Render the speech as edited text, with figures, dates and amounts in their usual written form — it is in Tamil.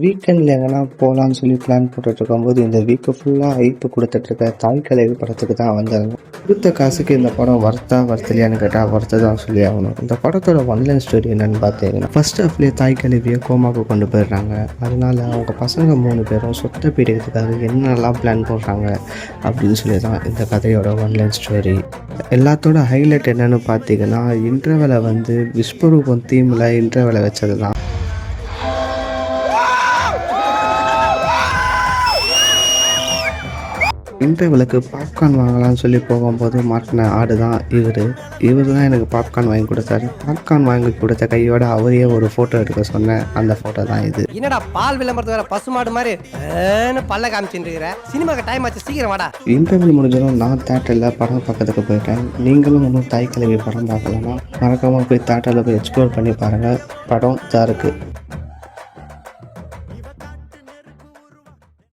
வீக்கெண்டில் எங்கன்னா போகலான்னு சொல்லி பிளான் போட்டுட்டு இருக்கும்போது இந்த வீக்கு ஃபுல்லாக ஹைப்பு கொடுத்துட்ருக்க தாய் கிழவி படத்துக்கு தான் வந்திருந்தேன். கொடுத்த காசுக்கு இந்த படம் வர்த்தலையான்னு கேட்டால் வர்த்து தான் சொல்லி ஆகணும். இந்த படத்தோட ஒன்லைன் ஸ்டோரி என்னென்னு பார்த்தீங்கன்னா, ஃபர்ஸ்ட் ஹாஃப்லேயே தாய் கிழவியை கோமாவுக்கு கொண்டு போயிடுறாங்க. அதனால அவங்க பசங்க 3 பேரும் சொத்தை பிடிக்கிறதுக்காக என்னெல்லாம் பிளான் போடுறாங்க அப்படின்னு சொல்லி தான் இந்த கதையோட ஒன்லைன் ஸ்டோரி. எல்லாத்தோட ஹைலைட் என்னென்னு பார்த்தீங்கன்னா, இன்டர்வலை வந்து விஸ்வரூபம் தீமில் இன்டர்வலை வச்சது தான். இன்டர்வலுக்கு பாப்கார்ன் வாங்கலாம்னு சொல்லி போகும்போது மாட்டின ஆடு தான் இவர் தான் எனக்கு பாப்கார்ன் வாங்கி கொடுத்தாரு. பாப்கார்ன் வாங்கி கொடுத்த கையோட அவரையே ஒரு ஃபோட்டோ எடுக்க சொன்னேன். அந்த ஃபோட்டோ தான் இது. என்னடா பால் விளம்பரத்து வர பசுமாடு மாதிரி பல்ல காமிச்சுட்டு இருக்கிற? சினிமாக்கு டைம் ஆச்சு, சீக்கிரம் வாடா. இன்டர்வல் முடிஞ்சதும் நான் தேட்டரில் படம் பக்கத்துக்கு போயிட்டேன். நீங்களும் இன்னும் தாய் கிழவி படம் பார்க்கலன்னா மறக்காமல் போய் தேட்டரில் போய் எக்ஸ்ப்ளோர் பண்ணி பாருங்கள். படம் தான் இருக்குது.